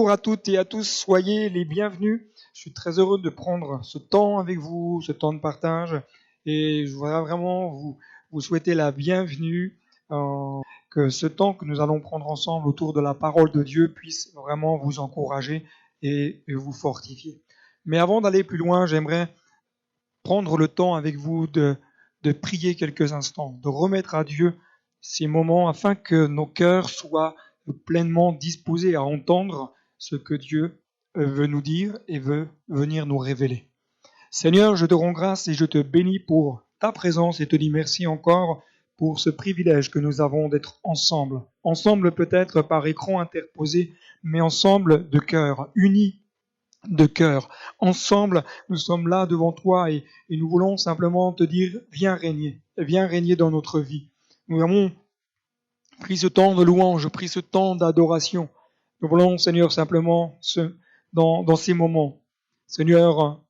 Bonjour à toutes et à tous, soyez les bienvenus. Je suis très heureux de prendre ce temps avec vous, ce temps de partage, et je voudrais vraiment vous souhaiter la bienvenue, que ce temps que nous allons prendre ensemble autour de la parole de Dieu puisse vraiment vous encourager et vous fortifier. Mais avant d'aller plus loin, j'aimerais prendre le temps avec vous de prier quelques instants, de remettre à Dieu ces moments afin que nos cœurs soient pleinement disposés à entendre ce que Dieu veut nous dire et veut venir nous révéler. Seigneur, je te rends grâce et je te bénis pour ta présence et te dis merci encore pour ce privilège que nous avons d'être ensemble. Ensemble peut-être par écran interposé, mais ensemble de cœur, unis de cœur. Ensemble, nous sommes là devant toi et nous voulons simplement te dire, viens régner dans notre vie. Nous avons pris ce temps de louange, pris ce temps d'adoration. Nous voulons, Seigneur, simplement, dans ces moments, Seigneur,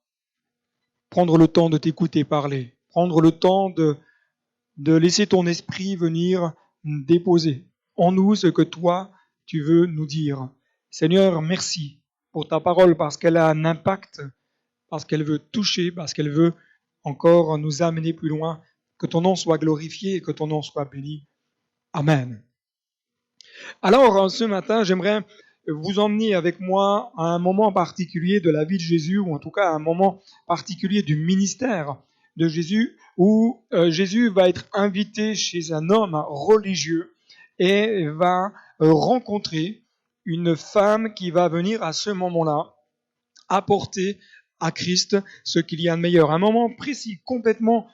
prendre le temps de t'écouter parler, prendre le temps de laisser ton esprit venir déposer en nous ce que toi, tu veux nous dire. Seigneur, merci pour ta parole parce qu'elle a un impact, parce qu'elle veut toucher, parce qu'elle veut encore nous amener plus loin. Que ton nom soit glorifié et que ton nom soit béni. Amen. Alors, ce matin, j'aimerais vous emmener avec moi à un moment particulier de la vie de Jésus, ou en tout cas à un moment particulier du ministère de Jésus, où Jésus va être invité chez un homme religieux et va rencontrer une femme qui va venir à ce moment-là apporter à Christ ce qu'il y a de meilleur. Un moment précis, complètement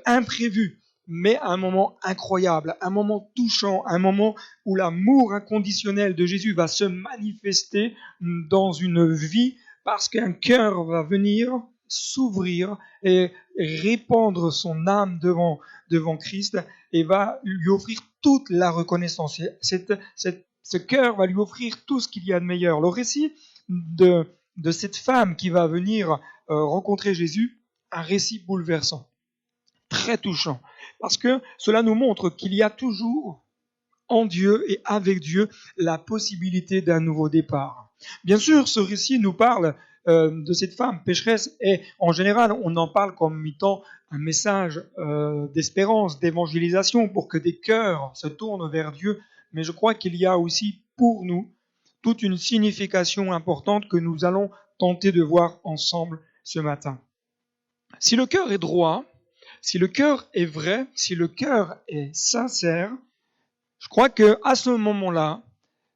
imprévu, mais un moment incroyable, un moment touchant, un moment où l'amour inconditionnel de Jésus va se manifester dans une vie parce qu'un cœur va venir s'ouvrir et répandre son âme devant Christ et va lui offrir toute la reconnaissance. Ce cœur va lui offrir tout ce qu'il y a de meilleur. Le récit de cette femme qui va venir rencontrer Jésus, un récit bouleversant, très touchant, parce que cela nous montre qu'il y a toujours en Dieu et avec Dieu la possibilité d'un nouveau départ. Bien sûr, ce récit nous parle de cette femme pécheresse et en général, on en parle comme étant un message d'espérance, d'évangélisation pour que des cœurs se tournent vers Dieu. Mais je crois qu'il y a aussi pour nous toute une signification importante que nous allons tenter de voir ensemble ce matin. Si le cœur est droit, si le cœur est vrai, si le cœur est sincère, je crois qu'à ce moment-là,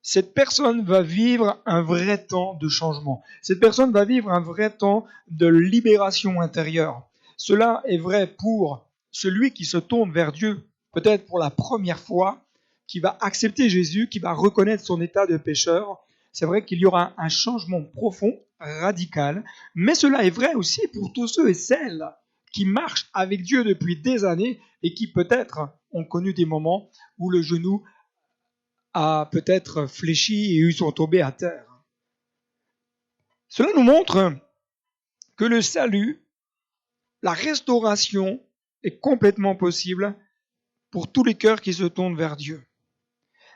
cette personne va vivre un vrai temps de changement. Cette personne va vivre un vrai temps de libération intérieure. Cela est vrai pour celui qui se tourne vers Dieu, peut-être pour la première fois, qui va accepter Jésus, qui va reconnaître son état de pécheur. C'est vrai qu'il y aura un changement profond, radical, mais cela est vrai aussi pour tous ceux et celles qui marchent avec Dieu depuis des années et qui peut-être ont connu des moments où le genou a peut-être fléchi et ils sont tombés à terre. Cela nous montre que le salut, la restauration est complètement possible pour tous les cœurs qui se tournent vers Dieu.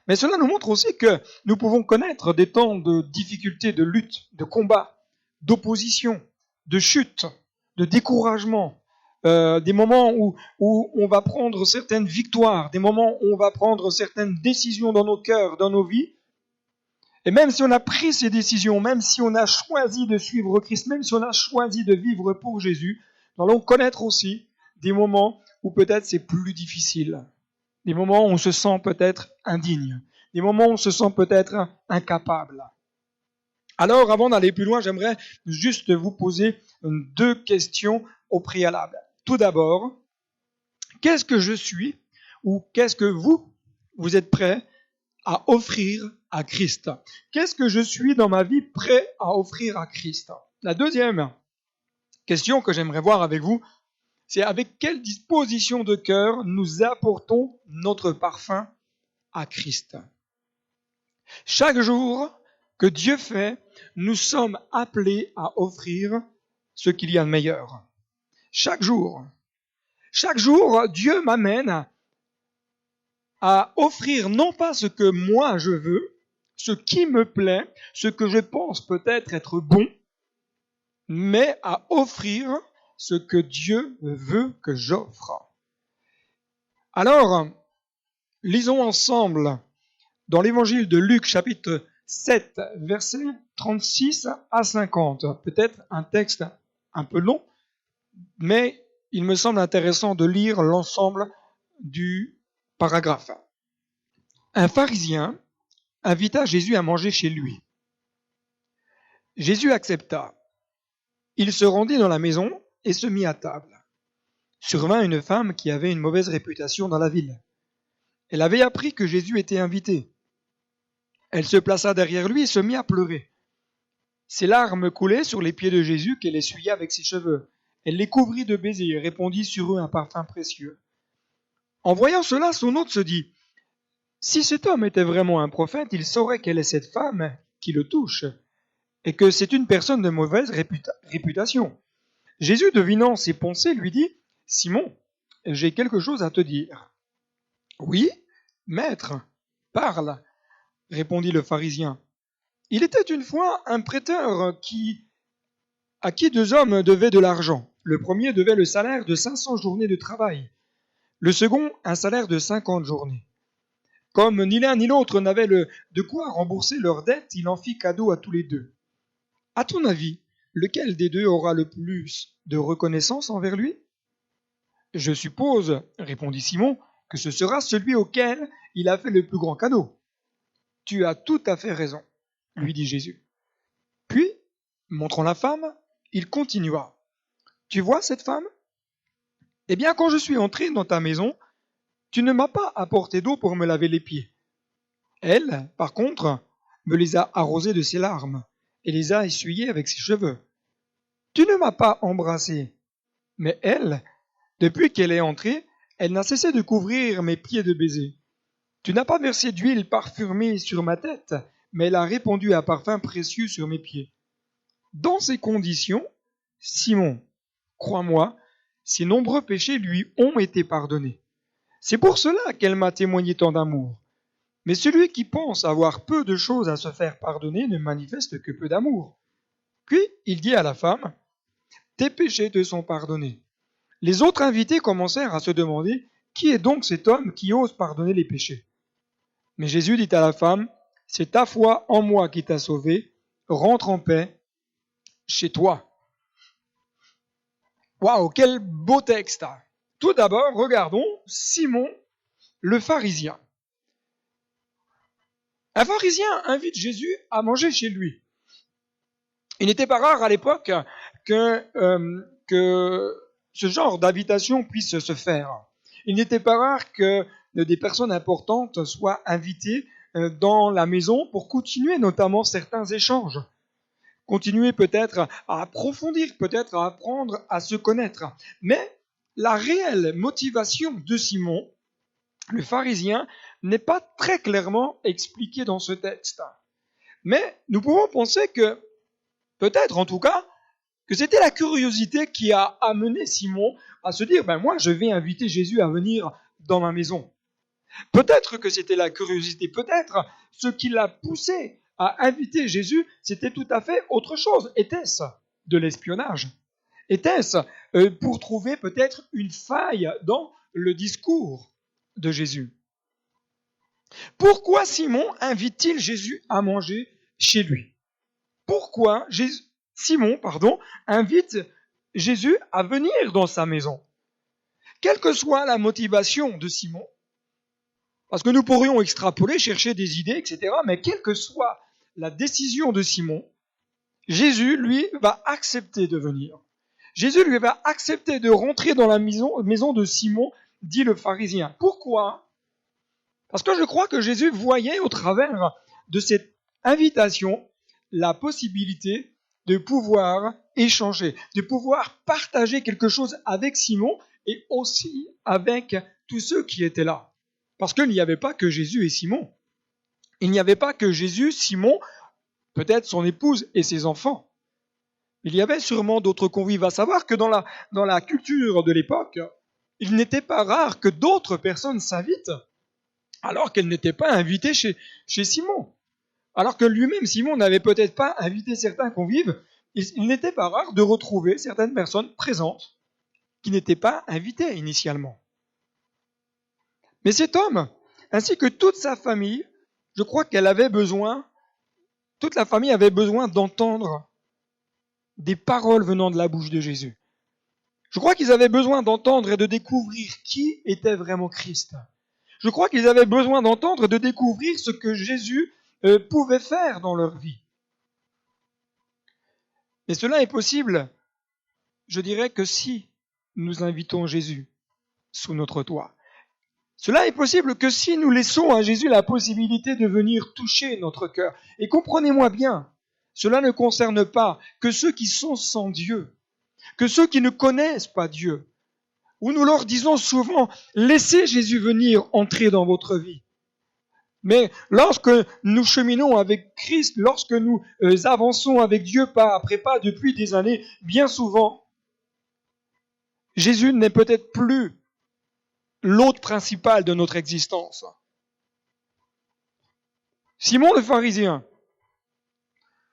Mais cela nous montre aussi que nous pouvons connaître des temps de difficultés, de lutte, de combat, d'opposition, de chute, de découragement, des moments où on va prendre certaines victoires, des moments où on va prendre certaines décisions dans nos cœurs, dans nos vies. Et même si on a pris ces décisions, même si on a choisi de suivre Christ, même si on a choisi de vivre pour Jésus, nous allons connaître aussi des moments où peut-être c'est plus difficile. Des moments où on se sent peut-être indigne, des moments où on se sent peut-être incapable. Alors, avant d'aller plus loin, j'aimerais juste vous poser 2 questions au préalable. Tout d'abord, qu'est-ce que je suis ou qu'est-ce que vous êtes prêt à offrir à Christ? Qu'est-ce que je suis dans ma vie prêt à offrir à Christ? La deuxième question que j'aimerais voir avec vous, c'est avec quelle disposition de cœur nous apportons notre parfum à Christ. Chaque jour que Dieu fait, nous sommes appelés à offrir ce qu'il y a de meilleur. Chaque jour, Dieu m'amène à offrir non pas ce que moi je veux, ce qui me plaît, ce que je pense peut-être être bon, mais à offrir ce que Dieu veut que j'offre. Alors, lisons ensemble dans l'évangile de Luc, chapitre 7, versets 36 à 50. Peut-être un texte un peu long, mais il me semble intéressant de lire l'ensemble du paragraphe. Un pharisien invita Jésus à manger chez lui. Jésus accepta. Il se rendit dans la maison et se mit à table. Survint une femme qui avait une mauvaise réputation dans la ville. Elle avait appris que Jésus était invité. Elle se plaça derrière lui et se mit à pleurer. Ses larmes coulaient sur les pieds de Jésus qu'elle essuya avec ses cheveux. Elle les couvrit de baisers et répandit sur eux un parfum précieux. En voyant cela, son hôte se dit, « Si cet homme était vraiment un prophète, il saurait quelle est cette femme qui le touche, et que c'est une personne de mauvaise réputation. » Jésus, devinant ses pensées, lui dit, « Simon, j'ai quelque chose à te dire. » « Oui, maître, parle, répondit le pharisien. Il était une fois un prêteur à qui deux hommes devaient de l'argent. Le premier devait le salaire de 500 journées de travail, le second un salaire de 50 journées. Comme ni l'un ni l'autre n'avaient de quoi rembourser leurs dettes, il en fit cadeau à tous les deux. À ton avis, lequel des deux aura le plus de reconnaissance envers lui ? Je suppose, répondit Simon, que ce sera celui auquel il a fait le plus grand cadeau. Tu as tout à fait raison, lui dit Jésus. Puis, montrant la femme, il continua. Tu vois cette femme ? Eh bien, quand je suis entré dans ta maison, tu ne m'as pas apporté d'eau pour me laver les pieds. Elle, par contre, me les a arrosés de ses larmes et les a essuyés avec ses cheveux. Tu ne m'as pas embrassé, mais elle, depuis qu'elle est entrée, elle n'a cessé de couvrir mes pieds de baisers. Tu n'as pas versé d'huile parfumée sur ma tête, mais elle a répandu un parfum précieux sur mes pieds. Dans ces conditions, Simon, crois-moi, ses nombreux péchés lui ont été pardonnés. C'est pour cela qu'elle m'a témoigné tant d'amour. Mais celui qui pense avoir peu de choses à se faire pardonner ne manifeste que peu d'amour. Puis il dit à la femme, « Tes péchés te sont pardonnés. » Les autres invités commencèrent à se demander, « Qui est donc cet homme qui ose pardonner les péchés ?» Mais Jésus dit à la femme, « C'est ta foi en moi qui t'a sauvé. Rentre en paix chez toi. » Waouh, quel beau texte! Tout d'abord, regardons Simon le pharisien. Un pharisien invite Jésus à manger chez lui. Il n'était pas rare à l'époque que ce genre d'invitation puisse se faire. Il n'était pas rare que des personnes importantes soient invitées dans la maison pour continuer notamment certains échanges. Continuer peut-être à approfondir, peut-être à apprendre à se connaître. Mais la réelle motivation de Simon, le pharisien, n'est pas très clairement expliquée dans ce texte. Mais nous pouvons penser que, peut-être en tout cas, que c'était la curiosité qui a amené Simon à se dire, moi je vais inviter Jésus à venir dans ma maison. Peut-être que c'était la curiosité, peut-être ce qui l'a poussé à inviter Jésus, c'était tout à fait autre chose. Était-ce de l'espionnage ? Était-ce pour trouver peut-être une faille dans le discours de Jésus ? Pourquoi Simon invite-t-il Jésus à manger chez lui ? Pourquoi Simon invite Jésus à venir dans sa maison ? Quelle que soit la motivation de Simon, parce que nous pourrions extrapoler, chercher des idées, etc., mais quelle que soit la décision de Simon, Jésus, lui, va accepter de venir. Jésus, lui, va accepter de rentrer dans la maison de Simon, dit le pharisien. Pourquoi ? Parce que je crois que Jésus voyait au travers de cette invitation la possibilité de pouvoir échanger, de pouvoir partager quelque chose avec Simon et aussi avec tous ceux qui étaient là. Parce qu'il n'y avait pas que Jésus et Simon. Il n'y avait pas que Jésus, Simon, peut-être son épouse et ses enfants. Il y avait sûrement d'autres convives. À savoir que dans la culture de l'époque, il n'était pas rare que d'autres personnes s'invitent alors qu'elles n'étaient pas invitées chez Simon. Alors que lui-même, Simon, n'avait peut-être pas invité certains convives, il n'était pas rare de retrouver certaines personnes présentes qui n'étaient pas invitées initialement. Mais cet homme, ainsi que toute sa famille, je crois toute la famille avait besoin d'entendre des paroles venant de la bouche de Jésus. Je crois qu'ils avaient besoin d'entendre et de découvrir qui était vraiment Christ. Je crois qu'ils avaient besoin d'entendre et de découvrir ce que Jésus pouvait faire dans leur vie. Et cela est possible, je dirais, que si nous invitons Jésus sous notre toit. Cela est possible que si nous laissons à Jésus la possibilité de venir toucher notre cœur. Et comprenez-moi bien, cela ne concerne pas que ceux qui sont sans Dieu, que ceux qui ne connaissent pas Dieu, où nous leur disons souvent, laissez Jésus venir entrer dans votre vie. Mais lorsque nous cheminons avec Christ, lorsque nous avançons avec Dieu pas après pas depuis des années, bien souvent, Jésus n'est peut-être plus l'hôte principal de notre existence. Simon le pharisien.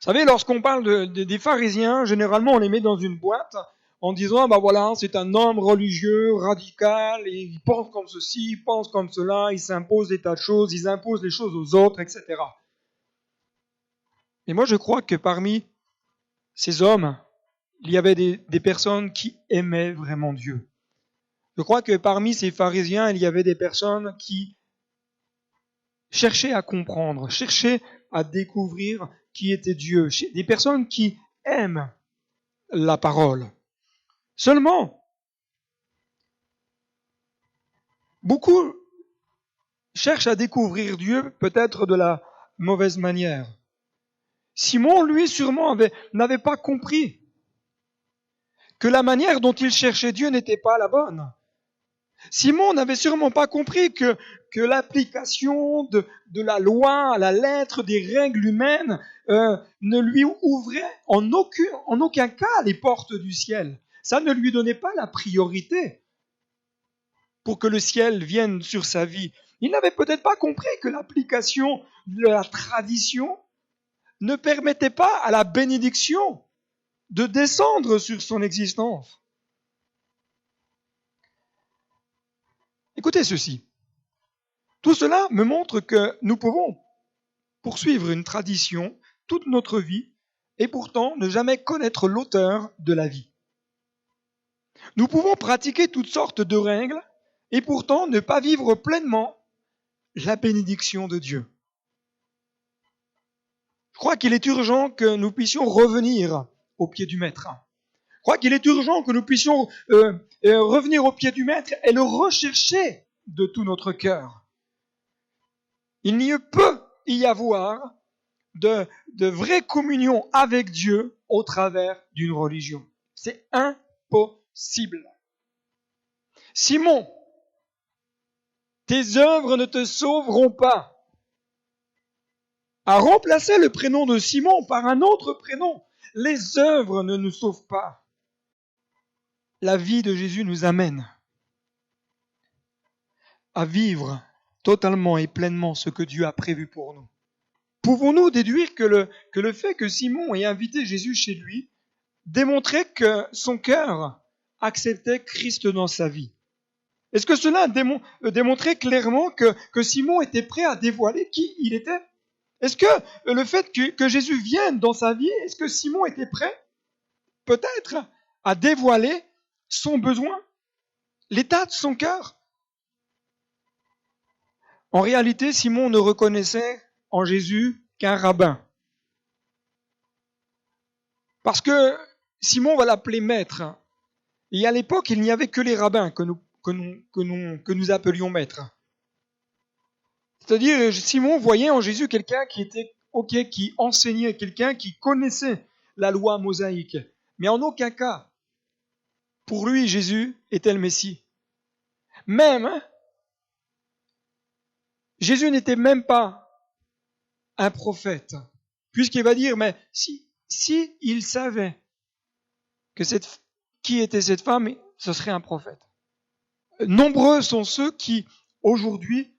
Vous savez, lorsqu'on parle des pharisiens, généralement on les met dans une boîte en disant, voilà, c'est un homme religieux, radical, et il pense comme ceci, il pense comme cela, il s'impose des tas de choses, ils imposent les choses aux autres, etc. Et moi je crois que parmi ces hommes, il y avait des personnes qui aimaient vraiment Dieu. Je crois que parmi ces pharisiens, il y avait des personnes qui cherchaient à comprendre, cherchaient à découvrir qui était Dieu, des personnes qui aiment la parole. Seulement, beaucoup cherchent à découvrir Dieu peut-être de la mauvaise manière. Simon, lui, sûrement n'avait pas compris que la manière dont il cherchait Dieu n'était pas la bonne. Simon n'avait sûrement pas compris que l'application de la loi à la lettre des règles humaines ne lui ouvrait en aucun cas les portes du ciel. Ça ne lui donnait pas la priorité pour que le ciel vienne sur sa vie. Il n'avait peut-être pas compris que l'application de la tradition ne permettait pas à la bénédiction de descendre sur son existence. Écoutez ceci. Tout cela me montre que nous pouvons poursuivre une tradition toute notre vie et pourtant ne jamais connaître l'auteur de la vie. Nous pouvons pratiquer toutes sortes de règles et pourtant ne pas vivre pleinement la bénédiction de Dieu. Je crois qu'il est urgent que nous puissions revenir au pied du Maître. Je crois qu'il est urgent que nous puissions revenir au pied du Maître et le rechercher de tout notre cœur. Il n'y peut y avoir de vraie communion avec Dieu au travers d'une religion. C'est impossible. Simon, tes œuvres ne te sauveront pas. A remplacé le prénom de Simon par un autre prénom. Les œuvres ne nous sauvent pas. La vie de Jésus nous amène à vivre totalement et pleinement ce que Dieu a prévu pour nous. Pouvons-nous déduire que le fait que Simon ait invité Jésus chez lui démontrait que son cœur acceptait Christ dans sa vie? Est-ce que cela démontrait clairement que Simon était prêt à dévoiler qui il était? Est-ce que le fait que Jésus vienne dans sa vie, est-ce que Simon était prêt, peut-être, à dévoiler son besoin, l'état de son cœur? En réalité, Simon ne reconnaissait en Jésus qu'un rabbin. Parce que Simon va l'appeler maître. Et à l'époque, il n'y avait que les rabbins que nous appelions maîtres. C'est-à-dire, Simon voyait en Jésus quelqu'un qui était qui enseignait, quelqu'un qui connaissait la loi mosaïque. Mais en aucun cas, pour lui, Jésus était le Messie. Jésus n'était même pas un prophète. Puisqu'il va dire, mais si il savait qui était cette femme, ce serait un prophète. Nombreux sont ceux qui, aujourd'hui,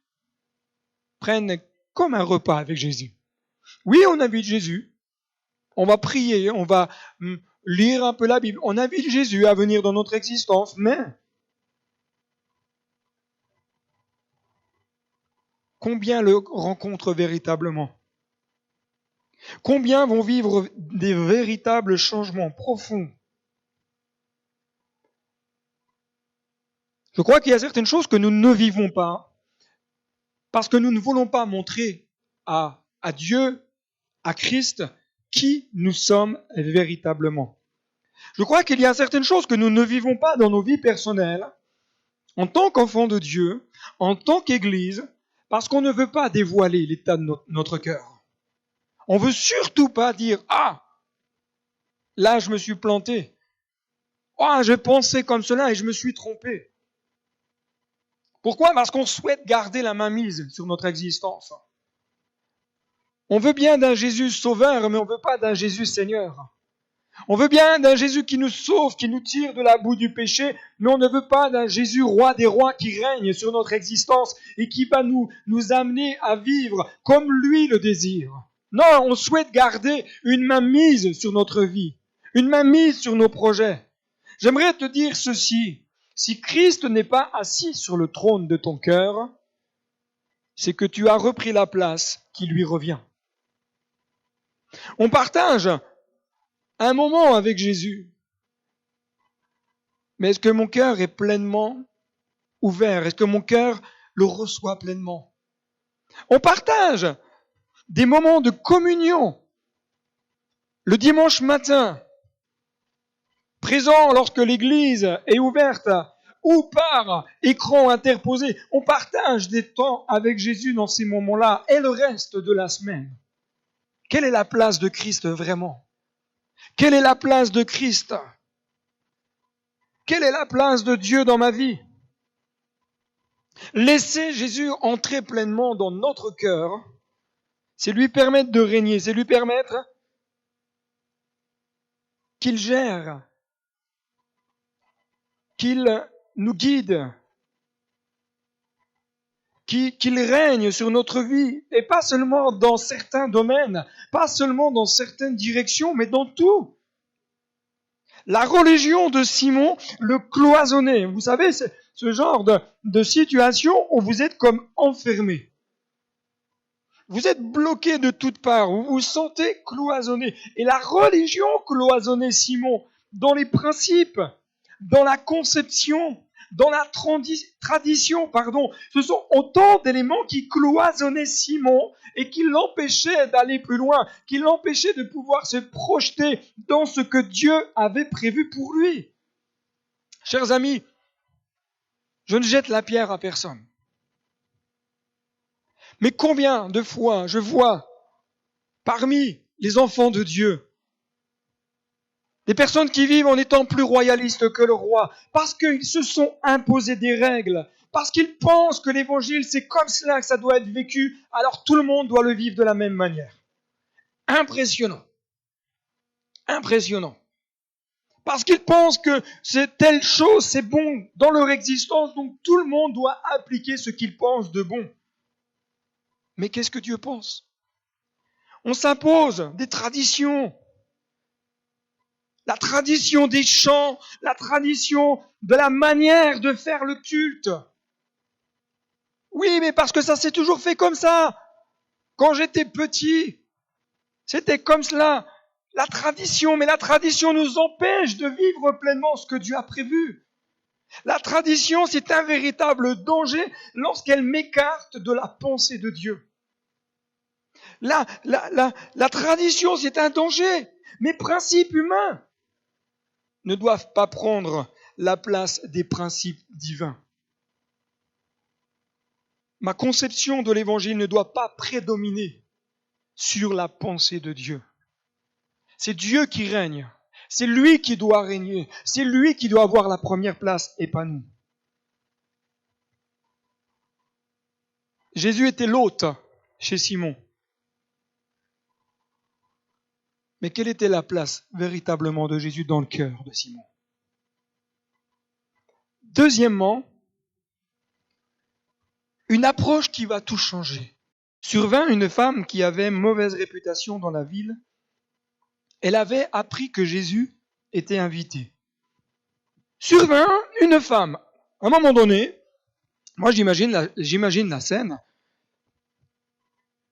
prennent comme un repas avec Jésus. Oui, on invite Jésus. On va prier, on va lire un peu la Bible. On invite Jésus à venir dans notre existence, mais combien le rencontrent véritablement? Combien vont vivre des véritables changements profonds? Je crois qu'il y a certaines choses que nous ne vivons pas parce que nous ne voulons pas montrer à Dieu, à Christ, qui nous sommes véritablement. Je crois qu'il y a certaines choses que nous ne vivons pas dans nos vies personnelles, en tant qu'enfants de Dieu, en tant qu'Église, parce qu'on ne veut pas dévoiler l'état de notre cœur. On veut surtout pas dire « Ah, là je me suis planté. Ah, je pensais comme cela et je me suis trompé. » Pourquoi? Parce qu'on souhaite garder la mainmise sur notre existence. On veut bien d'un Jésus sauveur, mais on ne veut pas d'un Jésus Seigneur. On veut bien d'un Jésus qui nous sauve, qui nous tire de la boue du péché, mais on ne veut pas d'un Jésus roi des rois qui règne sur notre existence et qui va nous amener à vivre comme lui le désire. Non, on souhaite garder une mainmise sur notre vie, une mainmise sur nos projets. J'aimerais te dire ceci. Si Christ n'est pas assis sur le trône de ton cœur, c'est que tu as repris la place qui lui revient. On partage un moment avec Jésus. Mais est-ce que mon cœur est pleinement ouvert? Est-ce que mon cœur le reçoit pleinement? On partage des moments de communion le dimanche matin, présent lorsque l'église est ouverte ou par écran interposé. On partage des temps avec Jésus dans ces moments-là et le reste de la semaine. Quelle est la place de Christ vraiment? Quelle est la place de Christ? Quelle est la place de Dieu dans ma vie? Laisser Jésus entrer pleinement dans notre cœur, c'est lui permettre de régner, c'est lui permettre qu'il gère, qu'il nous guide, qu'il règne sur notre vie, et pas seulement dans certains domaines, pas seulement dans certaines directions, mais dans tout. La religion de Simon le cloisonnait. Vous savez, c'est ce genre de situation où vous êtes comme enfermé. Vous êtes bloqué de toutes parts, vous vous sentez cloisonné. Et la religion cloisonnait Simon dans les principes, dans la conception, dans la tradition, Ce sont autant d'éléments qui cloisonnaient Simon et qui l'empêchaient d'aller plus loin, qui l'empêchaient de pouvoir se projeter dans ce que Dieu avait prévu pour lui. Chers amis, je ne jette la pierre à personne. Mais combien de fois je vois parmi les enfants de Dieu des personnes qui vivent en étant plus royalistes que le roi, parce qu'ils se sont imposés des règles, parce qu'ils pensent que l'évangile c'est comme cela que ça doit être vécu, alors tout le monde doit le vivre de la même manière. Impressionnant. Impressionnant. Parce qu'ils pensent que c'est telle chose, c'est bon dans leur existence, donc tout le monde doit appliquer ce qu'ils pensent de bon. Mais qu'est-ce que Dieu pense? On s'impose des traditions. La tradition des chants, la tradition de la manière de faire le culte. Oui, mais parce que ça s'est toujours fait comme ça. Quand j'étais petit, c'était comme cela. La tradition, mais la tradition nous empêche de vivre pleinement ce que Dieu a prévu. La tradition, c'est un véritable danger lorsqu'elle m'écarte de la pensée de Dieu. La tradition, c'est un danger. Mes principes humains ne doivent pas prendre la place des principes divins. Ma conception de l'évangile ne doit pas prédominer sur la pensée de Dieu. C'est Dieu qui règne. C'est lui qui doit régner. C'est lui qui doit avoir la première place et pas nous. Jésus était l'hôte chez Simon. Mais quelle était la place véritablement de Jésus dans le cœur de Simon? Deuxièmement, une approche qui va tout changer. survint une femme qui avait mauvaise réputation dans la ville. Elle avait appris que Jésus était invité. Survint une femme. À un moment donné, moi j'imagine la scène.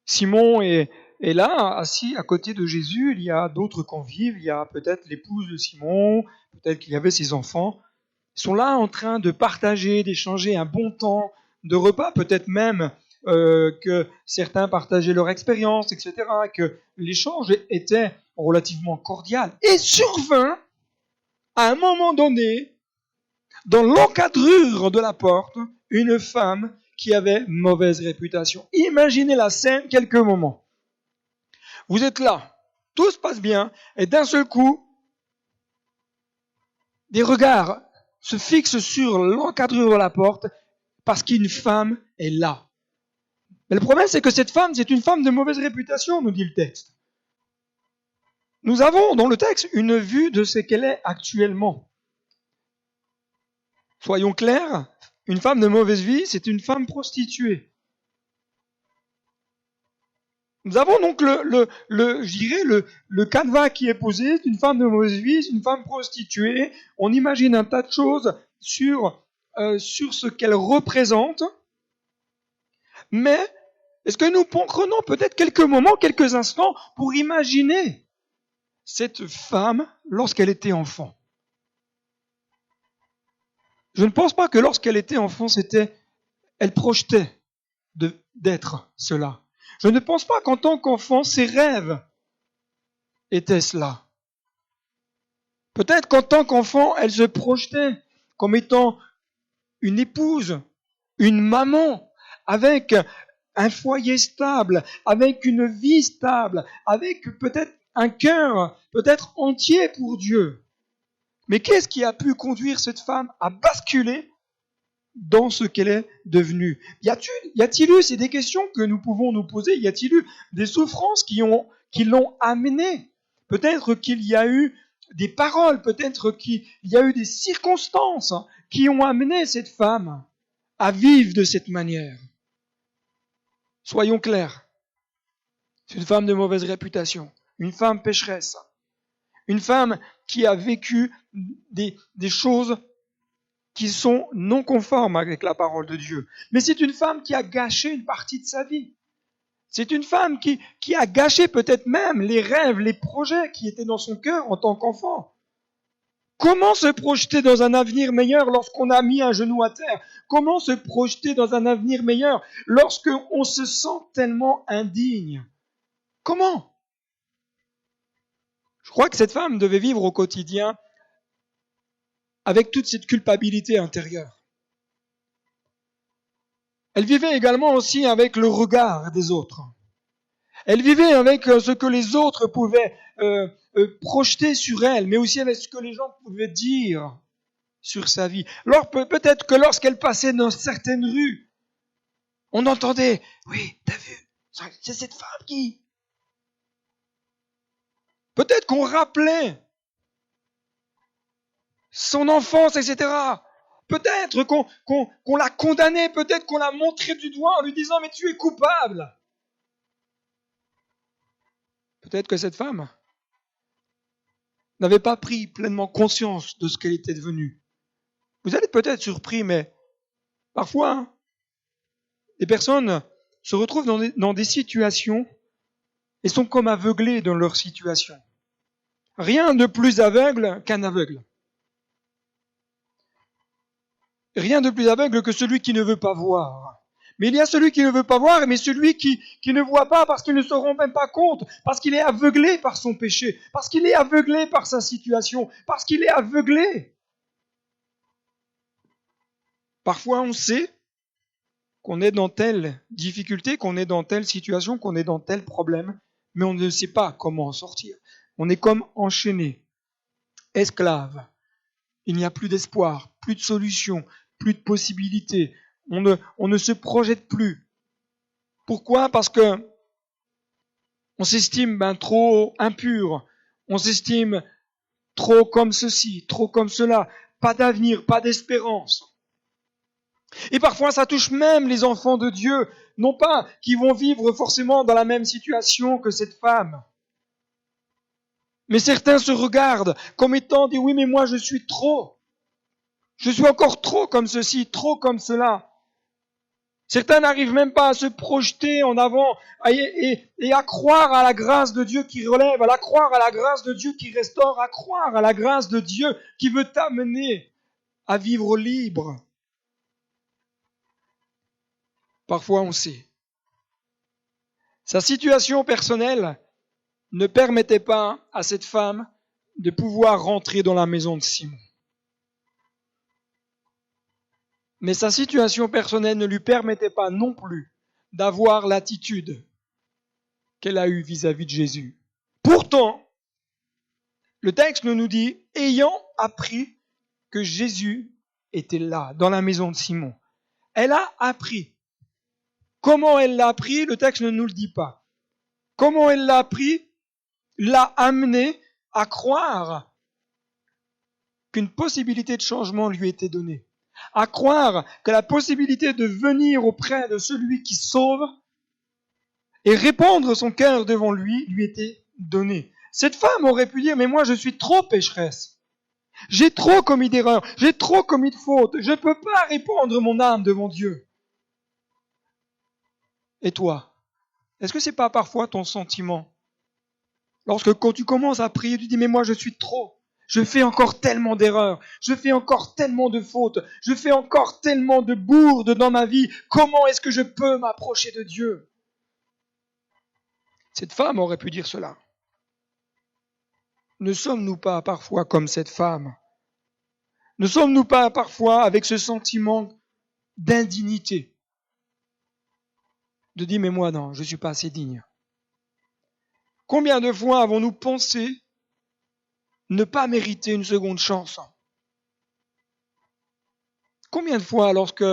Simon est là, assis à côté de Jésus. Il y a d'autres convives. Il y a peut-être l'épouse de Simon, peut-être qu'il y avait ses enfants. Ils sont là en train de partager, d'échanger un bon temps de repas, peut-être même que certains partageaient leur expérience, etc., que l'échange était relativement cordial. Et survint, à un moment donné, dans l'encadrure de la porte, une femme qui avait mauvaise réputation. Imaginez la scène quelques moments. Vous êtes là, tout se passe bien, et d'un seul coup, des regards se fixent sur l'encadrure de la porte parce qu'une femme est là. Mais le problème, c'est que cette femme, c'est une femme de mauvaise réputation, nous dit le texte. Nous avons dans le texte une vue de ce qu'elle est actuellement. Soyons clairs, une femme de mauvaise vie, c'est une femme prostituée. Nous avons donc le canevas qui est posé, c'est une femme de mauvaise vie, c'est une femme prostituée. On imagine un tas de choses sur ce qu'elle représente. Mais est-ce que nous prenons peut-être quelques moments, quelques instants pour imaginer cette femme lorsqu'elle était enfant? Je ne pense pas que lorsqu'elle était enfant, elle projetait d'être cela. Je ne pense pas qu'en tant qu'enfant, ses rêves étaient cela. Peut-être qu'en tant qu'enfant, elle se projetait comme étant une épouse, une maman, avec un foyer stable, avec une vie stable, avec peut-être un cœur, peut-être entier pour Dieu. Mais qu'est-ce qui a pu conduire cette femme à basculer dans ce qu'elle est devenue? Y a-t-il eu, c'est des questions que nous pouvons nous poser, y a-t-il eu des souffrances qui l'ont amenée? Peut-être qu'il y a eu des paroles, peut-être qu'il y a eu des circonstances qui ont amené cette femme à vivre de cette manière. Soyons clairs, c'est une femme de mauvaise réputation, une femme pécheresse, une femme qui a vécu des choses qui sont non conformes avec la parole de Dieu. Mais c'est une femme qui a gâché une partie de sa vie. C'est une femme qui a gâché peut-être même les rêves, les projets qui étaient dans son cœur en tant qu'enfant. Comment se projeter dans un avenir meilleur lorsqu'on a mis un genou à terre? Comment se projeter dans un avenir meilleur lorsqu'on se sent tellement indigne? Comment? Je crois que cette femme devait vivre au quotidien avec toute cette culpabilité intérieure. Elle vivait également aussi avec le regard des autres. Elle vivait avec ce que les autres pouvaient projeter sur elle, mais aussi avec ce que les gens pouvaient dire sur sa vie. Alors peut-être que lorsqu'elle passait dans certaines rues, on entendait « Oui, t'as vu, c'est cette femme qui... » Peut-être qu'on rappelait son enfance, etc. Peut-être qu'on l'a condamnée, peut-être qu'on l'a montré du doigt en lui disant « Mais tu es coupable !» Peut-être que cette femme n'avait pas pris pleinement conscience de ce qu'elle était devenue. Vous allez peut-être surpris, mais parfois, les personnes se retrouvent dans des situations et sont comme aveuglées dans leur situation. Rien de plus aveugle qu'un aveugle. Rien de plus aveugle que celui qui ne veut pas voir. Mais il y a celui qui ne veut pas voir, mais celui qui ne voit pas parce qu'il ne se rend même pas compte, parce qu'il est aveuglé par son péché, parce qu'il est aveuglé par sa situation, parce qu'il est aveuglé. Parfois, on sait qu'on est dans telle difficulté, qu'on est dans telle situation, qu'on est dans tel problème, mais on ne sait pas comment en sortir. On est comme enchaîné, esclave. Il n'y a plus d'espoir, plus de solution, plus de possibilités. On ne se projette plus. Pourquoi? Parce que on s'estime trop impur, on s'estime trop comme ceci, trop comme cela, pas d'avenir, pas d'espérance. Et parfois, ça touche même les enfants de Dieu, non pas qui vont vivre forcément dans la même situation que cette femme. Mais certains se regardent comme étant dit, oui, mais moi je suis trop. Je suis encore trop comme ceci, trop comme cela. Certains n'arrivent même pas à se projeter en avant et à croire à la grâce de Dieu qui relève, à croire à la grâce de Dieu qui restaure, à croire à la grâce de Dieu qui veut t'amener à vivre libre. Parfois on sait. Sa situation personnelle ne permettait pas à cette femme de pouvoir rentrer dans la maison de Simon. Mais sa situation personnelle ne lui permettait pas non plus d'avoir l'attitude qu'elle a eue vis-à-vis de Jésus. Pourtant, le texte nous dit, ayant appris que Jésus était là, dans la maison de Simon. Elle a appris. Comment elle l'a appris, le texte ne nous le dit pas. Comment elle l'a appris, l'a amené à croire qu'une possibilité de changement lui était donnée. À croire que la possibilité de venir auprès de celui qui sauve et répandre son cœur devant lui était donnée. Cette femme aurait pu dire, mais moi je suis trop pécheresse. J'ai trop commis d'erreurs, j'ai trop commis de fautes, je ne peux pas répandre mon âme devant Dieu. Et toi, est-ce que c'est pas parfois ton sentiment? Lorsque quand tu commences à prier, tu dis, mais moi je suis trop. Je fais encore tellement d'erreurs, je fais encore tellement de fautes, je fais encore tellement de bourdes dans ma vie. Comment est-ce que je peux m'approcher de Dieu? Cette femme aurait pu dire cela. Ne sommes-nous pas parfois comme cette femme? Ne sommes-nous pas parfois avec ce sentiment d'indignité? De dire, mais moi non, je ne suis pas assez digne. Combien de fois avons-nous pensé ne pas mériter une seconde chance? Combien de fois lorsque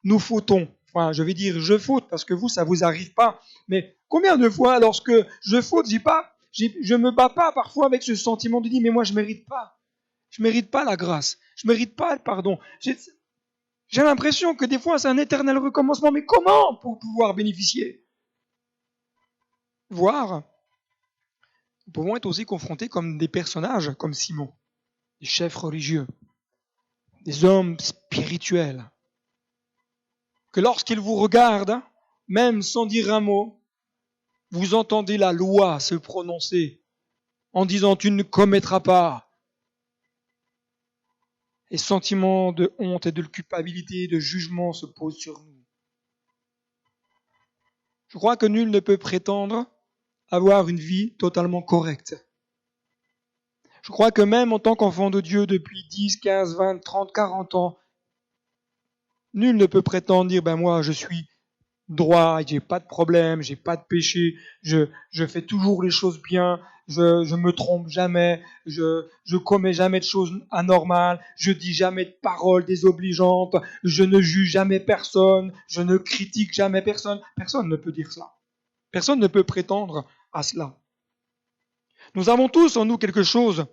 nous fautons, enfin je vais dire je faute parce que vous ça vous arrive pas, mais combien de fois lorsque je faute, je me bats pas parfois avec ce sentiment de dire mais moi je mérite pas la grâce, je mérite pas le pardon. J'ai l'impression que des fois c'est un éternel recommencement, mais comment pour pouvoir bénéficier? Voire, nous pouvons être aussi confrontés comme des personnages comme Simon, des chefs religieux, des hommes spirituels, que lorsqu'ils vous regardent, même sans dire un mot, vous entendez la loi se prononcer en disant tu ne commettras pas. Et sentiments de honte et de culpabilité et de jugement se posent sur nous. Je crois que nul ne peut prétendre avoir une vie totalement correcte. Je crois que même en tant qu'enfant de Dieu depuis 10, 15, 20, 30, 40 ans, nul ne peut prétendre dire moi je suis droit, j'ai pas de problème, j'ai pas de péché, je fais toujours les choses bien, je me trompe jamais, je commets jamais de choses anormales, je dis jamais de paroles désobligeantes, je ne juge jamais personne, je ne critique jamais personne. Personne ne peut dire cela. Personne ne peut prétendre à cela. Nous avons tous en nous quelque chose,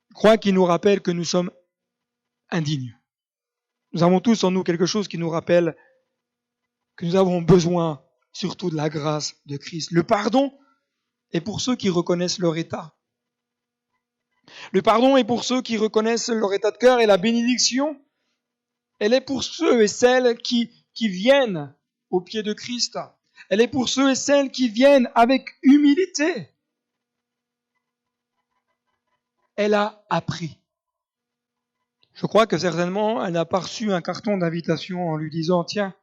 je crois, qui nous rappelle que nous sommes indignes. Nous avons tous en nous quelque chose qui nous rappelle que nous avons besoin surtout de la grâce de Christ. Le pardon est pour ceux qui reconnaissent leur état. Le pardon est pour ceux qui reconnaissent leur état de cœur et la bénédiction, elle est pour ceux et celles qui viennent au pied de Christ. Elle est pour ceux et celles qui viennent avec humilité. Elle a appris. Je crois que certainement, elle n'a pas reçu un carton d'invitation en lui disant « Tiens,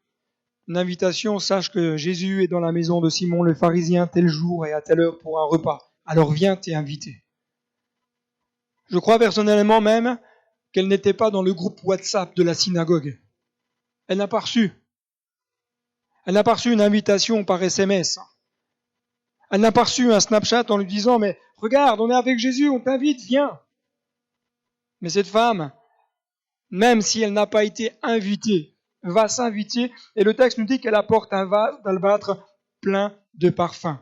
une invitation, sache que Jésus est dans la maison de Simon le pharisien tel jour et à telle heure pour un repas. Alors viens, t'es invité. » Je crois personnellement même qu'elle n'était pas dans le groupe WhatsApp de la synagogue. Elle n'a pas reçu. Elle n'a pas reçu une invitation par SMS. Elle n'a pas reçu un Snapchat en lui disant « Mais regarde, on est avec Jésus, on t'invite, viens. » Mais cette femme, même si elle n'a pas été invitée, va s'inviter, et le texte nous dit qu'elle apporte un vase d'albâtre plein de parfums.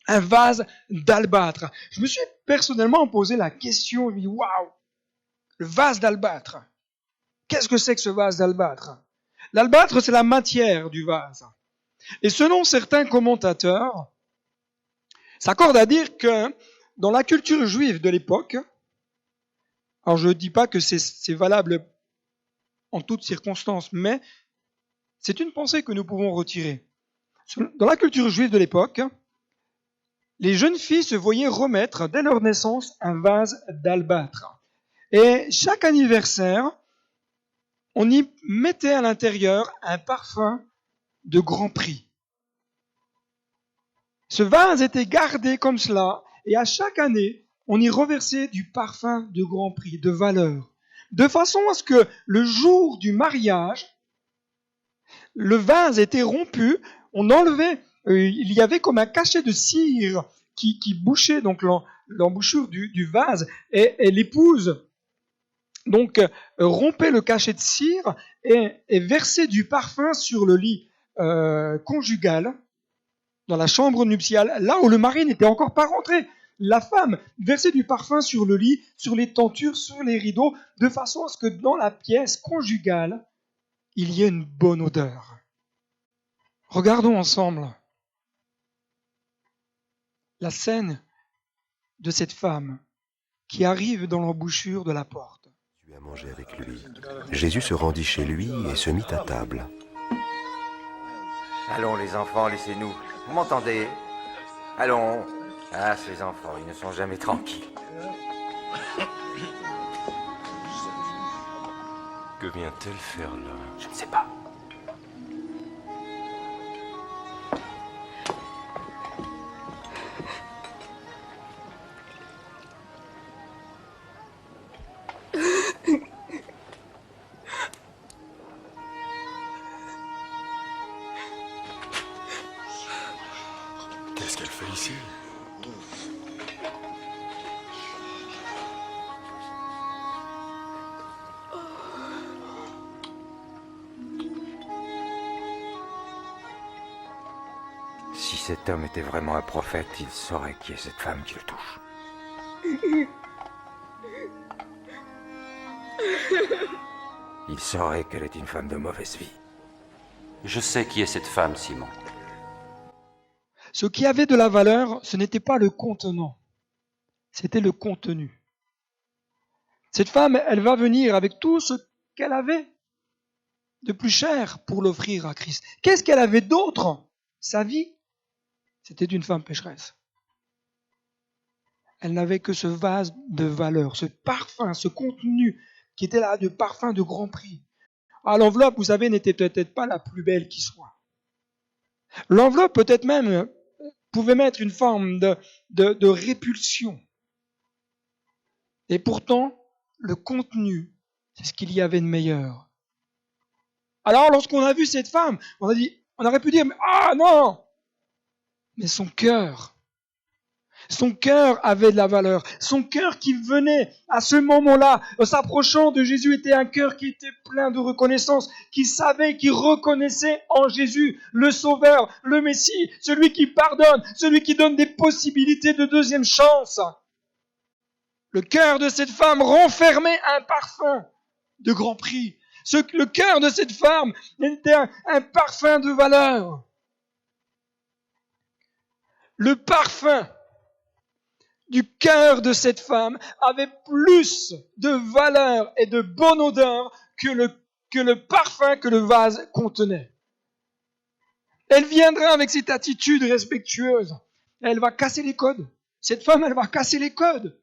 Un vase d'albâtre. Je me suis personnellement posé la question, je me dis, waouh, le vase d'albâtre. Qu'est-ce que c'est que ce vase d'albâtre? L'albâtre, c'est la matière du vase. Et selon certains commentateurs, s'accordent à dire que dans la culture juive de l'époque, alors je ne dis pas que c'est valable en toutes circonstances, mais c'est une pensée que nous pouvons retirer. Dans la culture juive de l'époque, les jeunes filles se voyaient remettre dès leur naissance un vase d'albâtre. Et chaque anniversaire, on y mettait à l'intérieur un parfum de grand prix. Ce vase était gardé comme cela, et à chaque année, on y reversait du parfum de grand prix, de valeur, de façon à ce que le jour du mariage, le vase était rompu, on enlevait, il y avait comme un cachet de cire qui bouchait donc l'embouchure du vase, et l'épouse donc rompait le cachet de cire et versait du parfum sur le lit conjugal, dans la chambre nuptiale, là où le mari n'était encore pas rentré. La femme versait du parfum sur le lit, sur les tentures, sur les rideaux, de façon à ce que dans la pièce conjugale, il y ait une bonne odeur. Regardons ensemble la scène de cette femme qui arrive dans l'embouchure de la porte. Tu as mangé avec lui. Jésus se rendit chez lui et se mit à table. Allons les enfants, laissez-nous. Vous m'entendez? Allons. Ah, ces enfants, ils ne sont jamais tranquilles. Que vient-elle faire là? Je ne sais pas. Qu'est-ce qu'elle fait ici? Si cet homme était vraiment un prophète, il saurait qui est cette femme qui le touche. Il saurait qu'elle est une femme de mauvaise vie. Je sais qui est cette femme, Simon. Ce qui avait de la valeur, ce n'était pas le contenant, c'était le contenu. Cette femme, elle va venir avec tout ce qu'elle avait de plus cher pour l'offrir à Christ. Qu'est-ce qu'elle avait d'autre? Sa vie, c'était une femme pécheresse. Elle n'avait que ce vase de valeur, ce parfum, ce contenu qui était là de parfum de grand prix. Ah, l'enveloppe, vous savez, n'était peut-être pas la plus belle qui soit. L'enveloppe, peut-être même, pouvait mettre une forme de répulsion. Et pourtant, le contenu, c'est ce qu'il y avait de meilleur. Alors, lorsqu'on a vu cette femme, on aurait pu dire, ah non! Mais son cœur avait de la valeur. Son cœur qui venait à ce moment-là, s'approchant de Jésus, était un cœur qui était plein de reconnaissance, qui savait, qui reconnaissait en Jésus le Sauveur, le Messie, celui qui pardonne, celui qui donne des possibilités de deuxième chance. Le cœur de cette femme renfermait un parfum de grand prix. Le cœur de cette femme était un parfum de valeur. Le parfum du cœur de cette femme avait plus de valeur et de bonne odeur que le parfum que le vase contenait. Elle viendra avec cette attitude respectueuse. Elle va casser les codes. Cette femme, elle va casser les codes.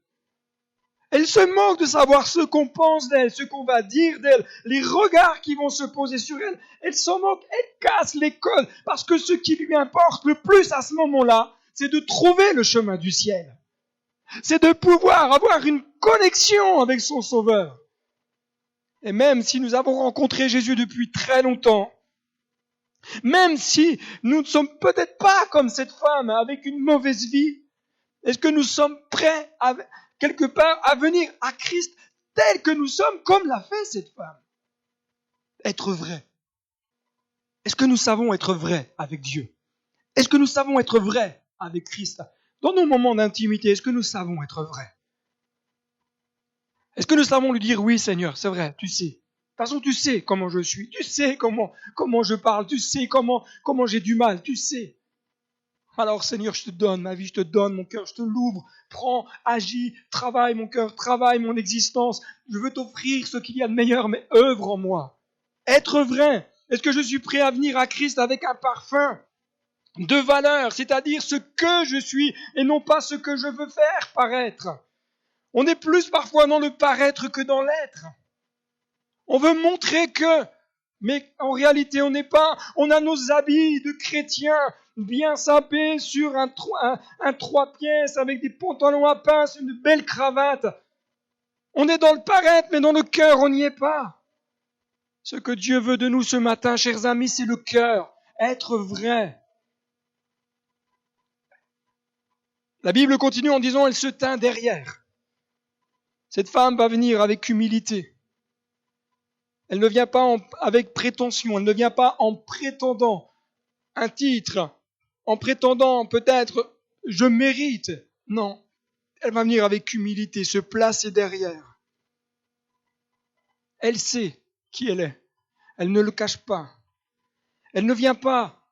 Elle se moque de savoir ce qu'on pense d'elle, ce qu'on va dire d'elle, les regards qui vont se poser sur elle. Elle s'en moque, elle casse les codes, parce que ce qui lui importe le plus à ce moment-là, c'est de trouver le chemin du ciel. C'est de pouvoir avoir une connexion avec son Sauveur. Et même si nous avons rencontré Jésus depuis très longtemps, même si nous ne sommes peut-être pas comme cette femme avec une mauvaise vie, est-ce que nous sommes prêts quelque part à venir à Christ tel que nous sommes, comme l'a fait cette femme? Être vrai. Est-ce que nous savons être vrais avec Dieu? Est-ce que nous savons être vrais avec Christ? Dans nos moments d'intimité, est-ce que nous savons être vrais? Est-ce que nous savons lui dire, oui Seigneur, c'est vrai, tu sais, façon, tu sais comment je suis, tu sais comment je parle, tu sais comment j'ai du mal, tu sais. Alors Seigneur, je te donne ma vie, je te donne mon cœur, je te l'ouvre. Prends, agis, travaille mon cœur, travaille mon existence. Je veux t'offrir ce qu'il y a de meilleur, mais œuvre en moi. Être vrai. Est-ce que je suis prêt à venir à Christ avec un parfum de valeur, c'est-à-dire ce que je suis et non pas ce que je veux faire paraître. On est plus parfois dans le paraître que dans l'être. On veut montrer que, mais en réalité on n'est pas. On a nos habits de chrétiens bien sapés sur un 3 pièces avec des pantalons à pince, une belle cravate. On est dans le paraître, mais dans le cœur on n'y est pas. Ce que Dieu veut de nous ce matin, chers amis, c'est le cœur, être vrai. La Bible continue en disant, elle se tint derrière. Cette femme va venir avec humilité. Elle ne vient pas avec prétention, elle ne vient pas en prétendant un titre, en prétendant peut-être je mérite. Non, elle va venir avec humilité, se placer derrière. Elle sait qui elle est. Elle ne le cache pas. Elle ne vient pas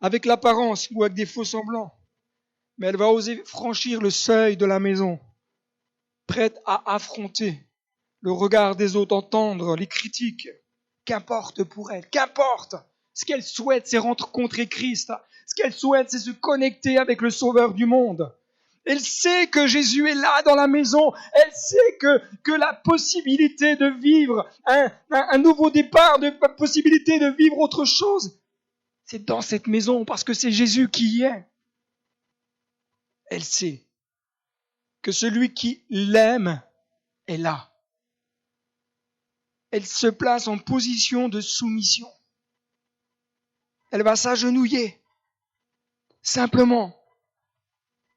avec l'apparence ou avec des faux semblants, mais elle va oser franchir le seuil de la maison, prête à affronter le regard des autres, entendre les critiques. Qu'importe pour elle, qu'importe. Ce qu'elle souhaite, c'est rencontrer Christ. Ce qu'elle souhaite, c'est se connecter avec le Sauveur du monde. Elle sait que Jésus est là dans la maison. Elle sait que la possibilité de vivre un nouveau départ, la possibilité de vivre autre chose, c'est dans cette maison parce que c'est Jésus qui y est. Elle sait que celui qui l'aime est là. Elle se place en position de soumission. Elle va s'agenouiller, simplement,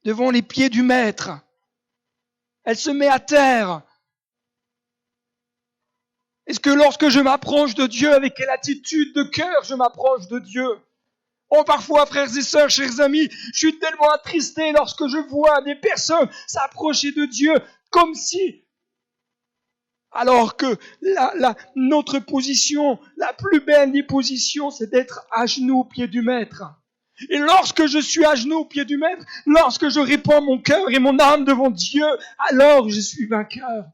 devant les pieds du Maître. Elle se met à terre. Est-ce que lorsque je m'approche de Dieu, avec quelle attitude de cœur je m'approche de Dieu ? Oh, parfois, frères et sœurs, chers amis, je suis tellement attristé lorsque je vois des personnes s'approcher de Dieu comme si, alors que notre position, la plus belle des positions, c'est d'être à genoux au pied du Maître. Et lorsque je suis à genoux au pied du Maître, lorsque je répands mon cœur et mon âme devant Dieu, alors je suis vainqueur.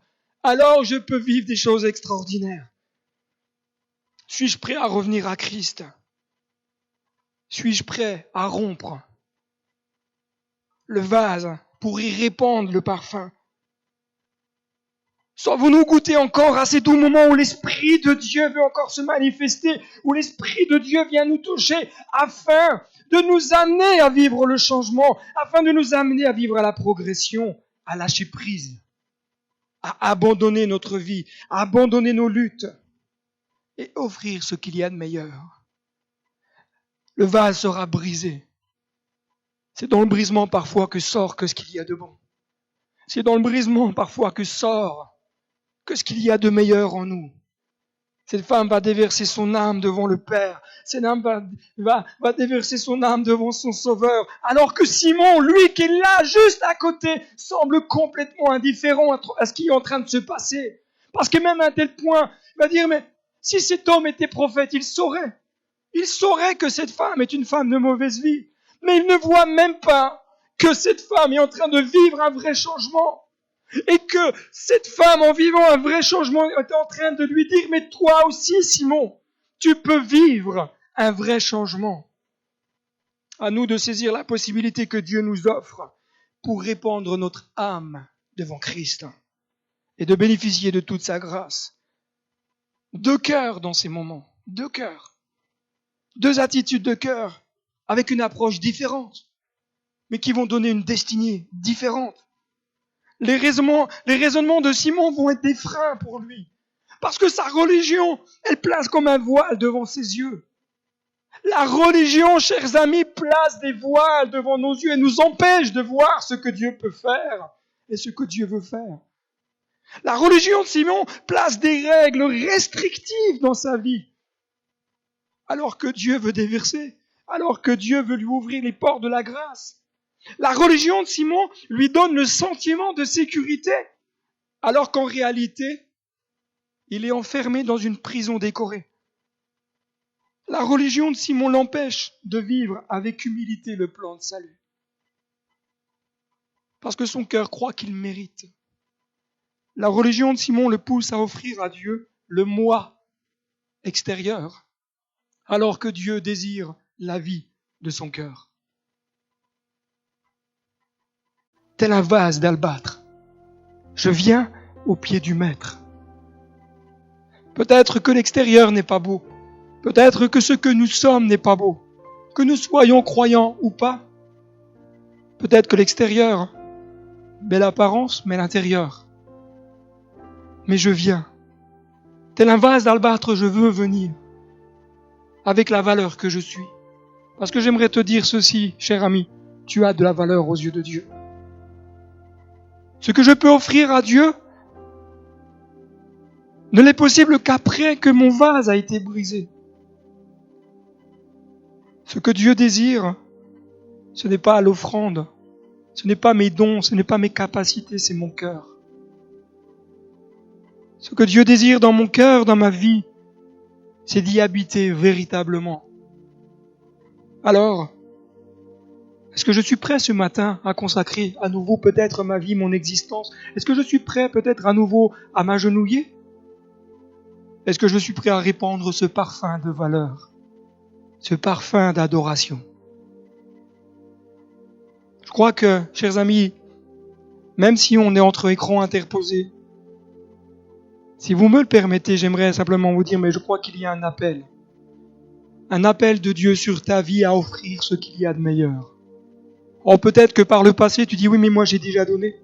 Alors je peux vivre des choses extraordinaires. Suis-je prêt à revenir à Christ ? Suis-je prêt à rompre le vase pour y répandre le parfum ? Savons-nous goûter encore à ces doux moments où l'Esprit de Dieu veut encore se manifester, où l'Esprit de Dieu vient nous toucher afin de nous amener à vivre le changement, afin de nous amener à vivre la progression, à lâcher prise, à abandonner notre vie, à abandonner nos luttes et offrir ce qu'il y a de meilleur. Le vase sera brisé. C'est dans le brisement parfois que sort que ce qu'il y a de bon. C'est dans le brisement parfois que sort que ce qu'il y a de meilleur en nous. Cette femme va déverser son âme devant le Père. Cette femme va déverser son âme devant son Sauveur. Alors que Simon, lui qui est là, juste à côté, semble complètement indifférent à ce qui est en train de se passer. Parce que même à un tel point, il va dire, mais si cet homme était prophète, il saurait. Il saurait que cette femme est une femme de mauvaise vie. Mais il ne voit même pas que cette femme est en train de vivre un vrai changement. Et que cette femme, en vivant un vrai changement, est en train de lui dire, mais toi aussi, Simon, tu peux vivre un vrai changement. À nous de saisir la possibilité que Dieu nous offre pour répandre notre âme devant Christ et de bénéficier de toute sa grâce. Deux cœurs dans ces moments, deux cœurs. Deux attitudes de cœur avec une approche différente, mais qui vont donner une destinée différente. Les raisonnements de Simon vont être des freins pour lui. Parce que sa religion, elle place comme un voile devant ses yeux. La religion, chers amis, place des voiles devant nos yeux et nous empêche de voir ce que Dieu peut faire et ce que Dieu veut faire. La religion de Simon place des règles restrictives dans sa vie. Alors que Dieu veut déverser, alors que Dieu veut lui ouvrir les portes de la grâce. La religion de Simon lui donne le sentiment de sécurité, alors qu'en réalité, Il est enfermé dans une prison décorée. La religion de Simon l'empêche de vivre avec humilité le plan de salut. Parce que son cœur croit qu'il mérite. La religion de Simon le pousse à offrir à Dieu le moi extérieur, alors que Dieu désire la vie de son cœur. Tel un vase d'albâtre, je viens au pied du Maître. Peut-être que l'extérieur n'est pas beau, peut-être que ce que nous sommes n'est pas beau, que nous soyons croyants ou pas. Peut-être que l'extérieur, belle apparence, mais l'intérieur. Mais je viens. Tel un vase d'albâtre, je veux venir, avec la valeur que je suis. Parce que j'aimerais te dire ceci, cher ami, tu as de la valeur aux yeux de Dieu. Ce que je peux offrir à Dieu ne l'est possible qu'après que mon vase a été brisé. Ce que Dieu désire, ce n'est pas l'offrande, ce n'est pas mes dons, ce n'est pas mes capacités, c'est mon cœur. Ce que Dieu désire dans mon cœur, dans ma vie, c'est d'y habiter véritablement. Alors, est-ce que je suis prêt ce matin à consacrer à nouveau peut-être ma vie, mon existence? Est-ce que je suis prêt peut-être à nouveau à m'agenouiller? Est-ce que je suis prêt à répandre ce parfum de valeur, ce parfum d'adoration? Je crois que, chers amis, même si on est entre écrans interposés, si vous me le permettez, j'aimerais simplement vous dire, mais je crois qu'il y a un appel de Dieu sur ta vie à offrir ce qu'il y a de meilleur. Oh, peut-être que par le passé, tu dis, oui, mais moi j'ai déjà donné.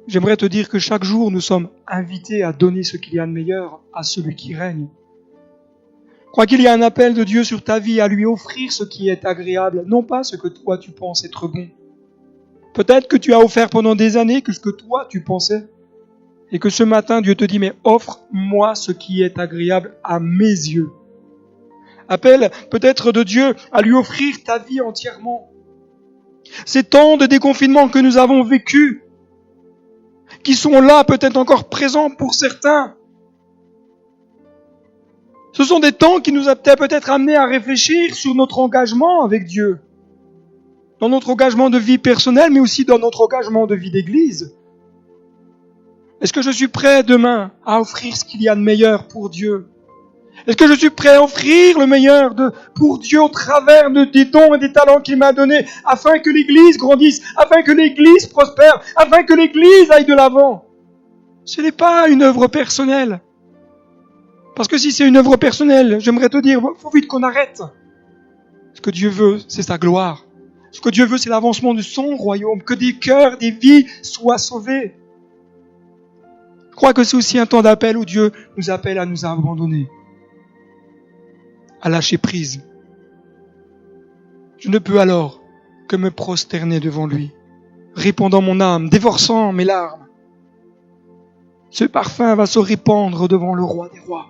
J'aimerais te dire que chaque jour, nous sommes invités à donner ce qu'il y a de meilleur à celui qui règne. Je crois qu'il y a un appel de Dieu sur ta vie à lui offrir ce qui est agréable, non pas ce que toi tu penses être bon. Peut-être que tu as offert pendant des années que ce que toi tu pensais. Et que ce matin, Dieu te dit, mais offre-moi ce qui est agréable à mes yeux. Appelle peut-être de Dieu à lui offrir ta vie entièrement. Ces temps de déconfinement que nous avons vécus, qui sont là peut-être encore présents pour certains, ce sont des temps qui nous ont peut-être amenés à réfléchir sur notre engagement avec Dieu. Dans notre engagement de vie personnelle, mais aussi dans notre engagement de vie d'église. Est-ce que je suis prêt demain à offrir ce qu'il y a de meilleur pour Dieu? Est-ce que je suis prêt à offrir le meilleur pour Dieu au travers des dons et des talents qu'il m'a donnés, afin que l'Église grandisse, afin que l'Église prospère, afin que l'Église aille de l'avant? Ce n'est pas une œuvre personnelle. Parce que si c'est une œuvre personnelle, j'aimerais te dire, il faut vite qu'on arrête. Ce que Dieu veut, c'est sa gloire. Ce que Dieu veut, c'est l'avancement de son royaume, que des cœurs, des vies soient sauvées. Je crois que c'est aussi un temps d'appel où Dieu nous appelle à nous abandonner, à lâcher prise. Je ne peux alors que me prosterner devant lui, répandant mon âme, déversant mes larmes. Ce parfum va se répandre devant le roi des rois.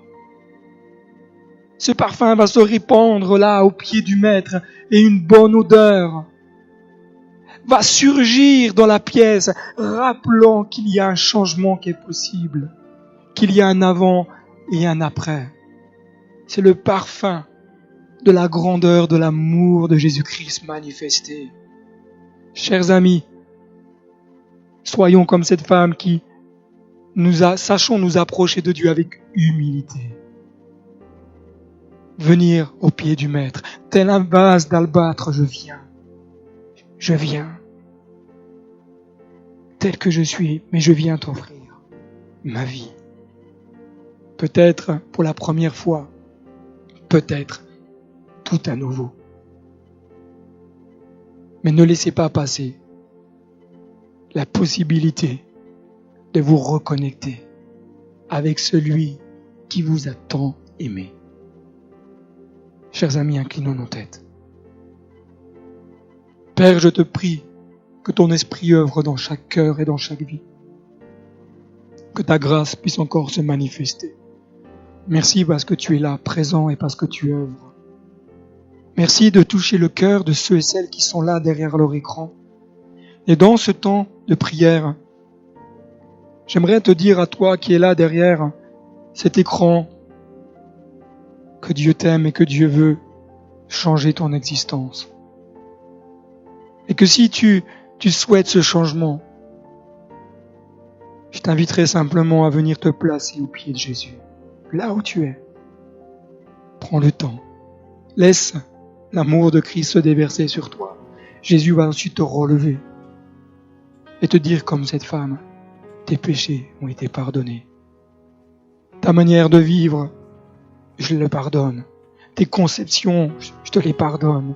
Ce parfum va se répandre là, au pied du Maître, et une bonne odeur va surgir dans la pièce, rappelant qu'il y a un changement qui est possible, qu'il y a un avant et un après. C'est le parfum de la grandeur de l'amour de Jésus-Christ manifesté. Chers amis, soyons comme cette femme qui sachons nous approcher de Dieu avec humilité. Venir au pied du Maître, tel un vase d'albâtre, je viens. Je viens, tel que je suis, mais je viens t'offrir ma vie. Peut-être pour la première fois, peut-être tout à nouveau. Mais ne laissez pas passer la possibilité de vous reconnecter avec celui qui vous a tant aimé. Chers amis, inclinons nos têtes. Père, je te prie que ton esprit œuvre dans chaque cœur et dans chaque vie. Que ta grâce puisse encore se manifester. Merci parce que tu es là, présent, et parce que tu œuvres. Merci de toucher le cœur de ceux et celles qui sont là derrière leur écran. Et dans ce temps de prière, J'aimerais te dire à toi qui es là derrière cet écran que Dieu t'aime et que Dieu veut changer ton existence. Et que si tu souhaites ce changement, je t'inviterai simplement à venir te placer au pied de Jésus, là où tu es. Prends le temps. Laisse l'amour de Christ se déverser sur toi. Jésus va ensuite te relever et te dire comme cette femme, tes péchés ont été pardonnés. Ta manière de vivre, je le pardonne. Tes conceptions, je te les pardonne.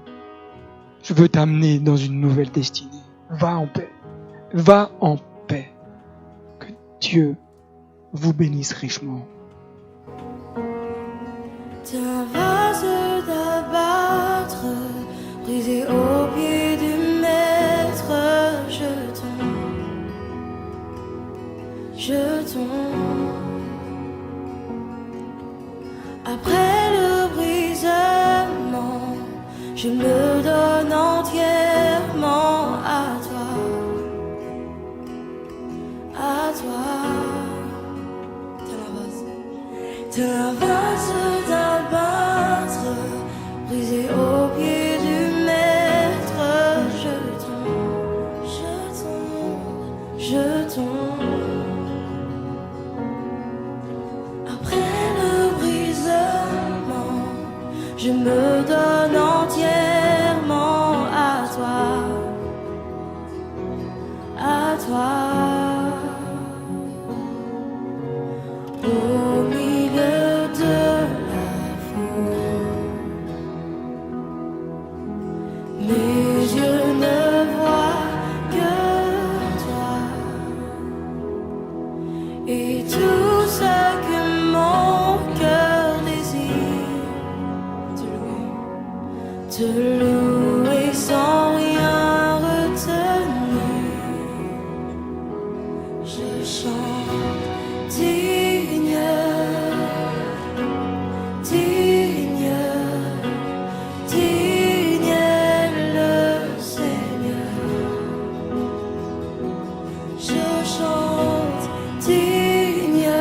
Je veux t'amener dans une nouvelle destinée. Va en paix. Va en paix. Que Dieu vous bénisse richement. T'es un vase d'albâtre, brisé au pied du maître. Je tombe. Après le brisement, je me donne entièrement à toi. À toi. T'es un vase d'albâtre, brisé au pied du maître. Je tombe, je tombe, je tombe. Après le brisement, je me donne entièrement à toi. À toi. Au milieu de la foule, mes yeux ne voient que toi. Et tout ce que mon cœur désire, te louer sans rien retenir. Je chante digne, digne, digne est le Seigneur. Je chante digne,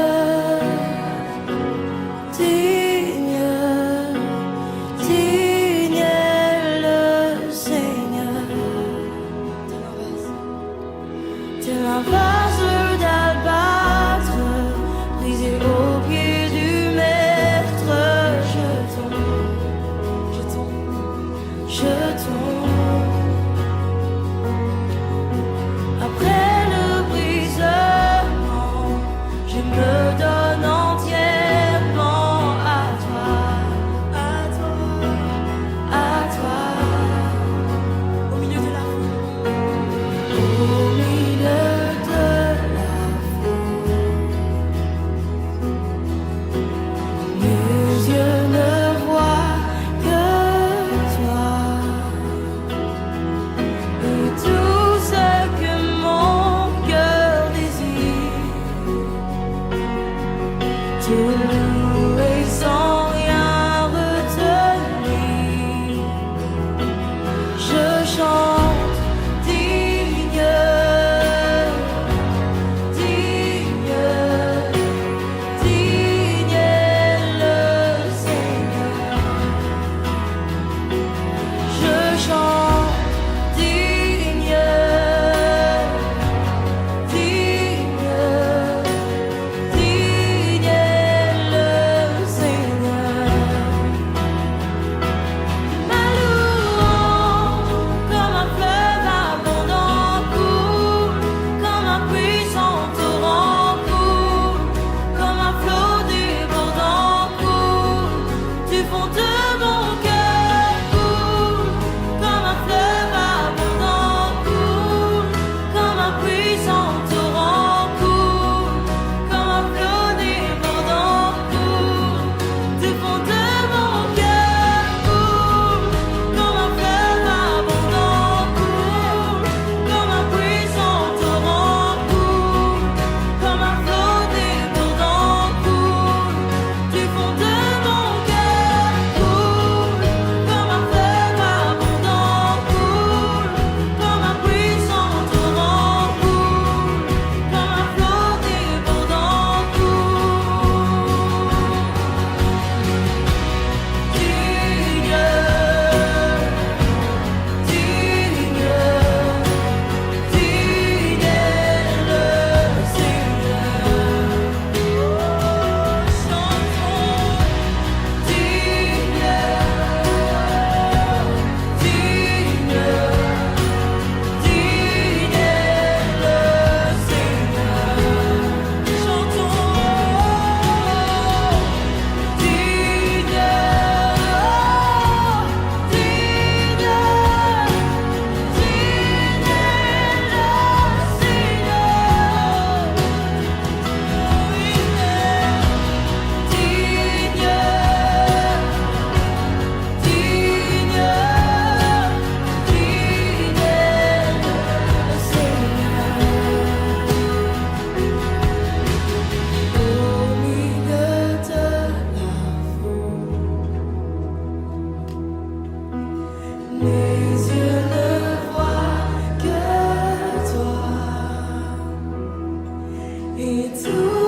digne, digne est le Seigneur. T'es un vase d'albâtre, brisé au pied du maître. Je tombe, je tombe, je tombe. Après le brisement, je me donne entièrement à toi, à toi, à toi. Au milieu de la foule, au milieu de la foule, mes yeux ne voient que toi. Et tout ce que mon cœur désire, te louer sans rien retenir. Je chante digne, digne, digne est le Seigneur. Je chante digne, digne, digne est le et tout